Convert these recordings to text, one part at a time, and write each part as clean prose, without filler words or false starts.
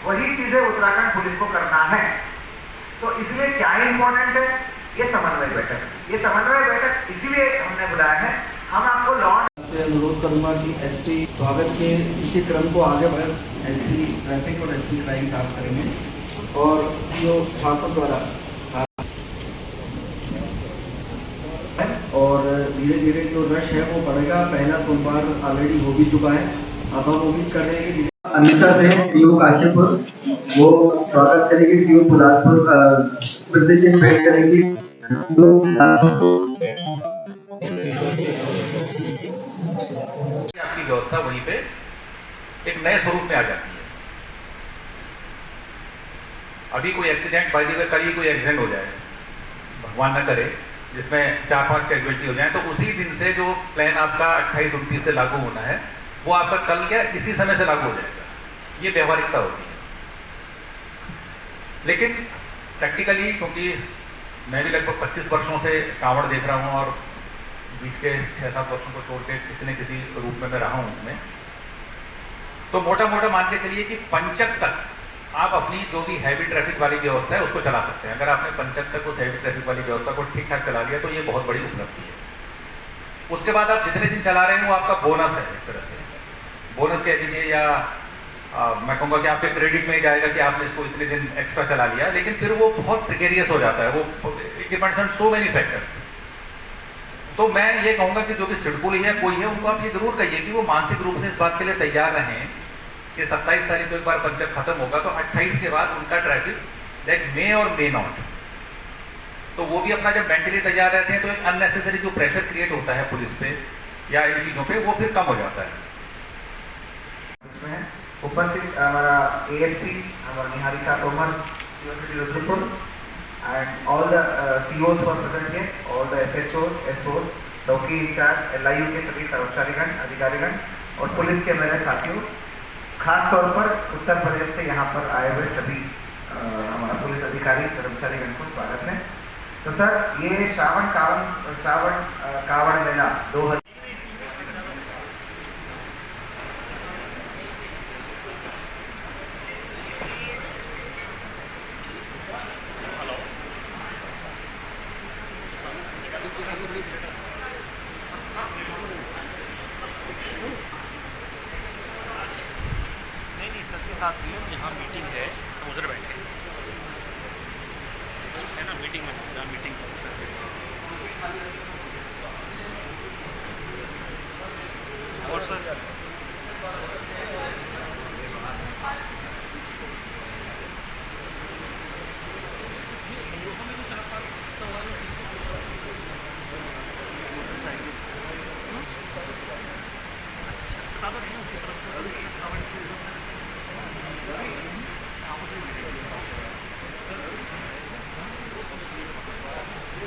वही चीजें उत्तराखंड पुलिस को करना है। तो इसलिए क्या इम्पोर्टेंट है ये समन्वय बैठक। ये समन्वय बैठक इसीलिए हमने बुलाया है। हम आपको लॉन्च से अनुरोध करूंगा कि एसपी स्वागत के इसी क्रम को आगे बढ़ एसपी ट्रैफिक और एसपी क्राइम साफ करेंगे और सीओ ठाकुर द्वारा और धीरे धीरे जो रश है वो बढ़ेगा। पहला सोमवार ऑलरेडी हो भी चुका है। अब हम उम्मीद कर रहे हैं कि अनिता से सीओ काशीपुर वो स्वागत करेगी, सीओ बिलासपुर भेंट करेंगी। आपकी व्यवस्था वहीं पे एक नए स्वरूप में आ जाती है। अभी कोई एक्सीडेंट बाई द वे कल ही कोई एक्सीडेंट हो जाए, भगवान न करे, जिसमें 4-5 कैजुअलिटी हो जाए, तो उसी दिन से जो प्लान आपका 28-29 से लागू होना है वो आपका कल क्या इसी समय से लागू हो जाएगा। ये व्यवहारिकता होती है। लेकिन प्रैक्टिकली, क्योंकि मैं भी लगभग 25 वर्षों से कांवड़ देख रहा हूँ और बीच के 6-7 वर्षों को छोड़ के किसी न किसी रूप में मैं रहा हूँ उसमें, तो मोटा मोटा मान के चलिए कि पंचक तक आप अपनी जो भी हैवी ट्रैफिक वाली व्यवस्था है उसको चला सकते हैं। अगर आपने पंचक तक उस हैवी ट्रैफिक वाली व्यवस्था को ठीक ठाक चला लिया तो ये बहुत बड़ी उपलब्धि है। उसके बाद आप जितने दिन चला रहे हैं वो आपका बोनस है। एक तरह से बोनस कह दीजिए, या मैं कहूँगा कि आपके क्रेडिट में ही जाएगा कि आपने इसको इतने दिन एक्स्ट्रा चला लिया। लेकिन फिर वो बहुत प्रिकेरियस हो जाता है, वो it depends on so many factors. तो मैं ये कहूँगा कि जो भी सिडकुल है कोई है, उनको आप ये जरूर कहिए कि वो मानसिक रूप से इस बात के लिए तैयार रहें कि 27 तारीख को एक बार पंचक खत्म होगा तो 28 के बाद उनका ट्रैफिक लाइक मे और मे नॉट, तो वो भी अपना जब मेंटली तैयार रहते हैं तो एक अननेसेसरी जो प्रेशर क्रिएट होता है पुलिस पे या इन चीज़ों पे, वो फिर कम हो जाता है। उपस्थित हमारा एएसपी हमारा Niharika Tomar Rudrapur and all the COs were present here, all the SHOs, SOs, चौकी इंचार्ज, LIU के सभी कर्मचारीगण, अधिकारीगण और पुलिस के मेरे साथियों, खास तौर पर उत्तर प्रदेश से यहाँ पर आए हुए सभी हमारा पुलिस अधिकारी कर्मचारीगण को स्वागत है। तो सर, ये श्रावण कावड़ मेला 2000 यहाँ मीटिंग है तो उधर बैठे है ना, मीटिंग में जहाँ मीटिंग कॉन्फ्रेंस और सर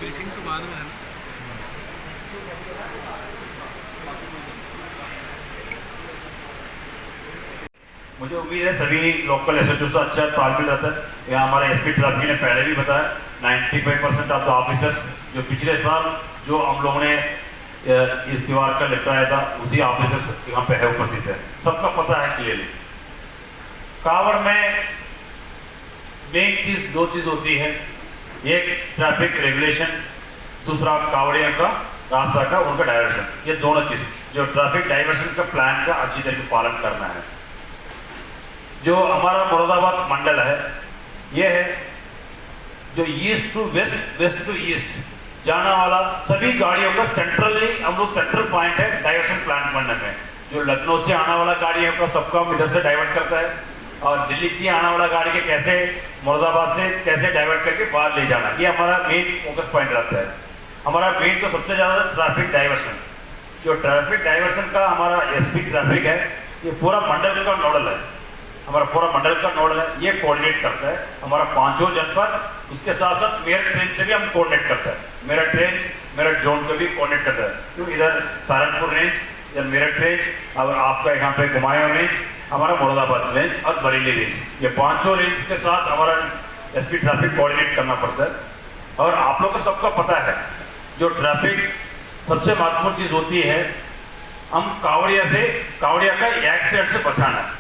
ब्रीफिंग तो बाद में है ना। मुझे उम्मीद है सभी लोकल एसएचओ से अच्छा तालमेल रहता है। यहाँ हमारे एसपी ट्रैफिक ने पहले भी बताया 95% ऑफ द ऑफिसर्स जो पिछले साल जो हम लोगों ने इस त्योहार का निपटाया था उसी ऑफिसर्स यहाँ पे है, उपस्थित है, सबका पता है क्लियरली। कावड़ में मेन चीज 2 चीज होती है, एक ट्रैफिक रेगुलेशन, दूसरा कावड़ियों का रास्ता का उनका डायवर्शन। ये दोनों चीज जो ट्रैफिक डाइवर्शन का प्लान का अच्छी तरीके पालन करना है। जो हमारा मुरादाबाद मंडल है ये है जो east to west, west to east जाने वाला सभी गाड़ियों का सेंट्रली हम लोग सेंट्रल पॉइंट है डाइवर्शन प्लान करने में। जो लखनऊ से आने वाला गाड़ियों का सबका इधर से डाइवर्ट करता है और दिल्ली से आने वाला गाड़ी के कैसे मुरादाबाद से कैसे डाइवर्ट करके बाहर ले जाना, ये हमारा मेन फोकस पॉइंट रहता है। हमारा मेन तो सबसे ज़्यादा ट्रैफिक डाइवर्शन। जो ट्रैफिक डाइवर्शन का हमारा एसपी ट्रैफिक है ये पूरा मंडल का नोडल है, हमारा पूरा मंडल का नोडल है, ये कोऑर्डिनेट करता है। हमारा 5 जनपद, उसके साथ साथ मेरठ रेंज से भी हम कोऑर्डिनेट करता है। मेरठ रेंज मेरठ जोन को भी कोऑर्डिनेट करता है, क्योंकि इधर सहारनपुर रेंज, इधर मेरठ रेंज और आपका यहाँ पे कुमायूं रेंज, हमारा मुरादाबाद रेंज और बरेली रेंज, ये 5 रेंज के साथ हमारा एसपी ट्रैफिक कोऑर्डिनेट करना पड़ता है। और आप लोग को सबका पता है जो ट्रैफिक सबसे महत्वपूर्ण चीज़ होती है, हम कावड़िया का एक्सीडेंट से बचाना है।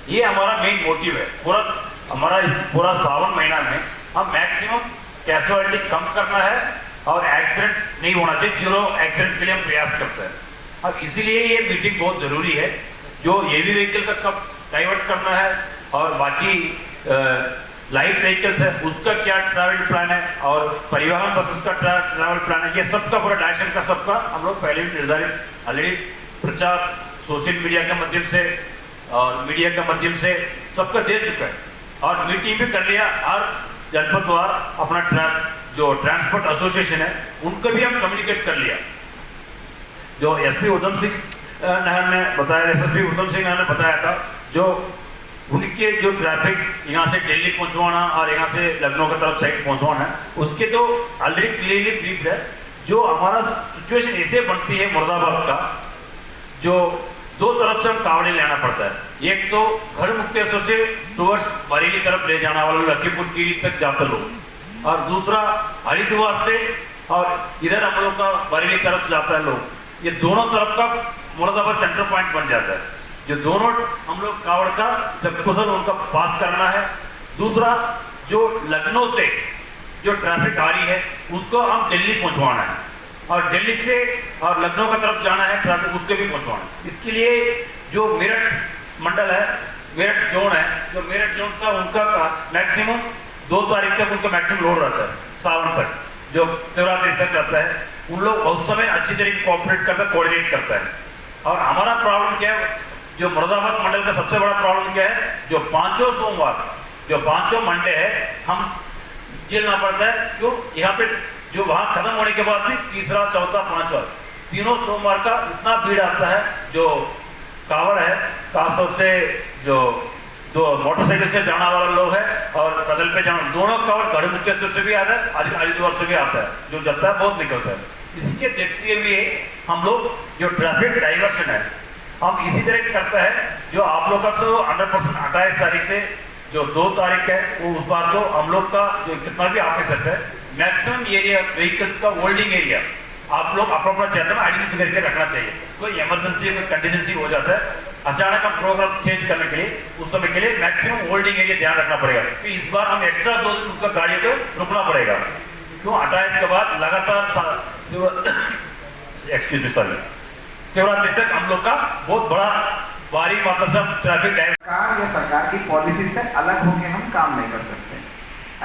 ये हमारा मेन मोटिव है। हमारा इस पूरा सावन महीना में हम मैक्सिमम कैजुअलिटी कम करना है और एक्सीडेंट नहीं होना चाहिए, जीरो एक्सीडेंट के लिए हम प्रयास करते हैं। अब इसीलिए ये मीटिंग बहुत ज़रूरी है। जो हेवी व्हीकल का कब डाइवर्ट करना है और बाकी लाइट व्हीकल्स है उसका क्या ट्रैवल प्लान है और परिवहन बसेस का ट्रैवल प्लान है, ये सबका पूरा डायरेक्शन का सबका हम लोग पहले भी निर्धारित ऑलरेडी प्रचार सोशल मीडिया के माध्यम से और मीडिया के माध्यम से सबका दे चुका है और मीटिंग भी कर लिया। हर जनपदवार अपना जो ट्रांसपोर्ट एसोसिएशन है उनको भी हम कम्युनिकेट कर लिया। जो एसपी उधम सिंह नहर ने बताया, एसएसपी उधम सिंह नहर ने बताया था, जो उनके जो ट्रैफिक यहाँ से दिल्ली पहुँचवाना और यहाँ से लखनऊ की तरफ साइड पहुँचवाना है उसके तो ऑलरेडी क्लियरली ब्रीफ है। जो हमारा सिचुएशन ऐसे बनती है मुरादाबाद का, जो दो तरफ से हम कावड़े लेना पड़ता है। एक तो घर मुक्तेश्वर से टूवर्ड्स बरेली तरफ ले जाना वाले लखीमपुर खीरी तक जाते लोग, और दूसरा हरिद्वार से और इधर हम लोग का बरेली तरफ जाता है लोग। ये दोनों तरफ का मुरादाबाद सेंटर पॉइंट बन जाता है। जो दोनों हम लोग कावड़ का सबकुशल उनका पास करना है। दूसरा जो लखनऊ से जो ट्रैफिक आ रही है उसको हम दिल्ली पहुंचवाना है और दिल्ली से और लखनऊ की तरफ जाना है ट्रैफिक उसके भी पहुंचवाना है। इसके लिए जो मेरठ मंडल है, मेरठ जोन है, जो मेरठ जोन का उनका मैक्सिमम 2 तारीख तक उनका मैक्सिमम लोड रहता है, सावन तक जो शिवरात्रि तक रहता है। उन लोग उस समय अच्छी तरीके कोऑपरेट करता है, कोऑर्डिनेट करता है। और हमारा प्रॉब्लम क्या है, जो मुरादाबाद मंडल का सबसे बड़ा प्रॉब्लम क्या है, जो 5 सोमवार जो 5 मंडे है हम झेलना पड़ता है। क्यों? यहाँ पे जो वहाँ खत्म होने के बाद भी तीसरा, चौथा, पांचवा तीनों सोमवार का इतना भीड़ आता है। जो कावड़ है खासतौर से जो मोटरसाइकिल से जाना वाला लोग है और पैदल पे जाना, दोनों कावड़ गढ़ मुक्तेश्वर से भी आता है, हरिद्वार से भी आता है, जो जाता है बहुत निकलता है। इसी के देखते हुए हम लोग जो ट्रैफिक डाइवर्शन है हम इसी तरह करता है। जो आप लोग का तो 100% 28 तारीख से जो 2 तारीख है वो उस बार तो हम लोग का जो कितना भी ऑफिसर्स है मैक्सिमम एरिया व्हीकल्स का होल्डिंग एरिया आप लोग अपना क्षेत्र में आइडेंटिफाई करके रखना चाहिए। कोई इमरजेंसी कोई कंटीजेंसी हो जाता है अचानक हम प्रोग्राम चेंज करने के लिए, उस समय के लिए मैक्सिमम होल्डिंग एरिया ध्यान रखना पड़ेगा। तो इस बार हम एक्स्ट्रा 2 दिन उनका गाड़ियों को रुकना पड़ेगा। क्यों? 28 के बाद लगातार शिवरात्रि तक हम लोग का बहुत बड़ा भारी मात्रा से ट्रैफिक सरकार या सरकार की पॉलिसी से अलग होकर हम काम नहीं कर सकते।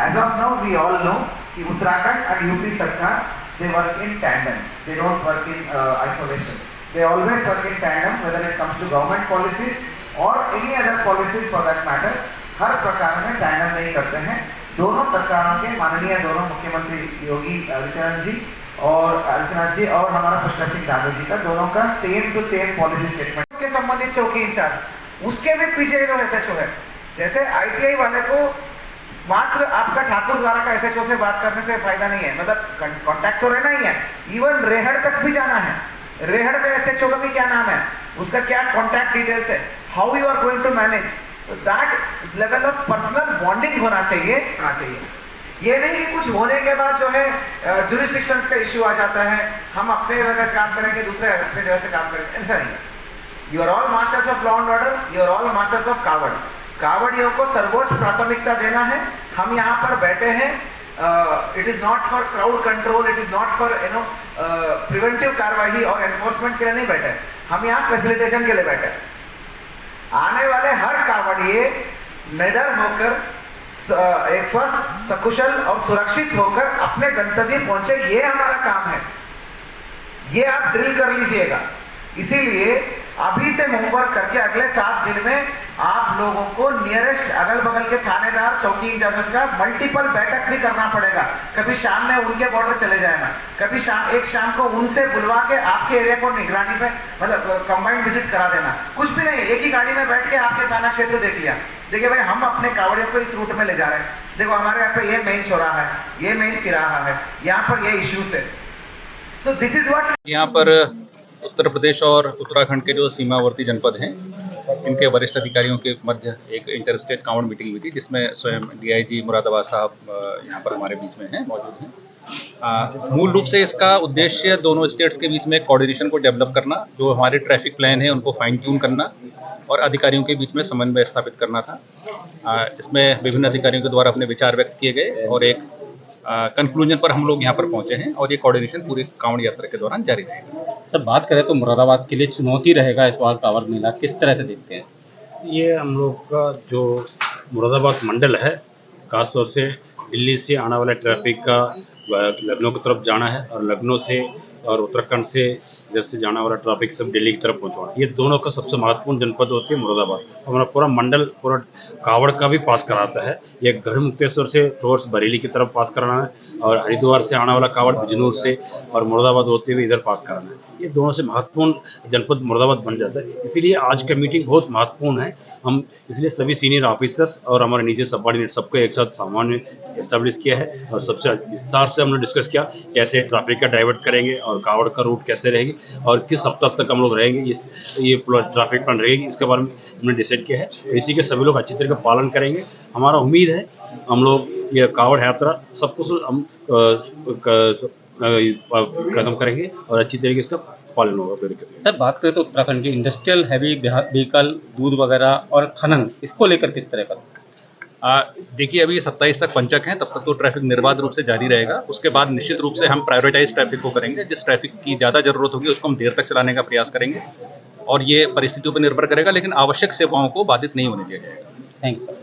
As of now we all know कि उत्तराखंड एंड यूपी सरकार they work in tandem, they don't work in isolation, they always work in tandem whether it comes to government policies or any other policies for that matter। हर प्रकार में tandem नहीं करते हैं। दोनों सरकारों के माननीय दोनों मुख्यमंत्री योगी आदित्यनाथ जी और हमारा पुष्कर सिंह धामी जी का दोनों का same to same policy statement. उसके संबंधित चौकी इंचार्ज उसके भी पीछे जो एसएचओ है, जैसे आईटीआई वाले को मात्र आपका ठाकुर द्वारा का एसएचओ से बात करने से फायदा नहीं है, मतलब कांटेक्ट तो रहना ही है। इवन रेहड़ तक भी जाना है, रेहड़ में एसएचओ का भी क्या नाम है, उसका क्या कांटेक्ट डिटेल्स है, how you are going to manage, तो that level of personal bonding होना चाहिए। ये नहीं कि कुछ होने के बाद जो है जुरिस्डिक्शंस का इश्यू आ जाता है, हम अपने जगह से काम करेंगे दूसरे अपने जगह से काम करेंगे, ऐसा नहीं। You are all masters of law and order, you are all masters of कावड़। कावड़ियों को सर्वोच्च प्राथमिकता देना है। हम यहाँ पर बैठे हैं, it is not for crowd control, it is not for preventive कार्रवाई और एनफोर्समेंट के लिए नहीं बैठे, हम यहाँ फैसिलिटेशन के लिए बैठे। आने वाले हर कावड़िए निडर होकर एक स्वस्थ, सकुशल और सुरक्षित होकर अपने गंतव्य पहुंचे, ये हमारा काम है। ये आप ड्रिल कर लीजिएगा। इसीलिए अभी से होमवर्क करके अगले 7 दिन में आप लोगों को नियरेस्ट अगल बगल के थानेदार, चौकी इंचार्जेस का मल्टीपल बैठक भी करना पड़ेगा। कभी शाम में उनके बॉर्डर चले जाना, कभी एक शाम को उनसे बुलवा के आपके एरिया को निगरानी पे मतलब कंबाइंड विजिट करा देना। कुछ भी नहीं, एक ही गाड़ी में बैठ के आपके थाना क्षेत्र देख लिया, देखिए भाई हम अपने कावड़ियों को इस रूट में ले जा रहे हैं, देखो हमारे यहाँ पे ये मेन चौराहा है, ये मेन तिराहा है, यहाँ पर ये इश्यूज है। सो दिस इज व्हाट यहाँ पर उत्तर प्रदेश और उत्तराखंड के जो सीमावर्ती जनपद हैं इनके वरिष्ठ अधिकारियों के मध्य एक इंटर स्टेट कावड़ मीटिंग हुई थी, जिसमें स्वयं डीआईजी मुरादाबाद साहब यहाँ पर हमारे बीच में हैं, मौजूद हैं। मूल रूप से इसका उद्देश्य दोनों स्टेट्स के बीच में कोऑर्डिनेशन को डेवलप करना, जो हमारे ट्रैफिक प्लान है उनको फाइन ट्यून करना और अधिकारियों के बीच में समन्वय स्थापित करना था। इसमें विभिन्न अधिकारियों के द्वारा अपने विचार व्यक्त किए गए और एक कंक्लूजन पर हम लोग यहाँ पर पहुँचे हैं और ये कोऑर्डिनेशन पूरी कांवड़ यात्रा के दौरान जारी रहेगा। सर, बात करें तो मुरादाबाद के लिए चुनौती रहेगा इस बार कांवड़ मेला, किस तरह से देखते हैं? ये हम लोग का जो मुरादाबाद मंडल है, खासतौर से दिल्ली से आने वाले ट्रैफिक का लखनऊ की तरफ जाना है और लखनऊ से और उत्तराखंड से इधर से जाने वाला ट्रैफिक सब दिल्ली की तरफ पहुंचवाना, ये दोनों का सबसे महत्वपूर्ण जनपद होती है मुरादाबाद। हमारा पूरा मंडल पूरा कावड़ का भी पास कराता है। ये गढ़ मुक्तेश्वर से टूवर्ड्स बरेली की तरफ पास कराना है और हरिद्वार से आने वाला कावड़ बिजनौर से और मुरादाबाद होते हुए इधर पास कराना है। ये दोनों से महत्वपूर्ण जनपद मुरादाबाद बन जाता है। इसीलिए आज का मीटिंग बहुत महत्वपूर्ण है। हम इसलिए सभी सीनियर ऑफिसर्स और हमारे नीचे सबऑर्डिनेट सबको एक साथ सामान्य एस्टेब्लिश किया है और सबसे विस्तार से हमने डिस्कस किया कैसे ट्रैफिक का डाइवर्ट करेंगे और कावड़ का रूट कैसे रहेगी और किस हफ्ते तक हम लोग रहेंगे, ये ट्रैफिक प्लान रहेगी, इसके बारे में हमने डिसाइड किया है। इसी के सभी लोग अच्छी तरह का पालन करेंगे। हमारा उम्मीद है हम लोग ये कावड़ यात्रा सब कुछ हम कदम करेंगे और अच्छी तरीके से इसका पालन होगा। सर, बात करें तो उत्तराखंड की इंडस्ट्रियल हैवी व्हीकल, दूध वगैरह और खनन, इसको लेकर किस तरह का? देखिए, अभी 27 तक पंचक हैं, तब तक तो ट्रैफिक निर्बाध रूप से जारी रहेगा। उसके बाद निश्चित रूप से हम प्रायोरिटाइज ट्रैफिक को करेंगे। जिस ट्रैफिक की ज़्यादा जरूरत होगी उसको हम देर तक चलाने का प्रयास करेंगे और ये परिस्थितियों पर निर्भर करेगा, लेकिन आवश्यक सेवाओं को बाधित नहीं होने दिया जाएगा। Thank you.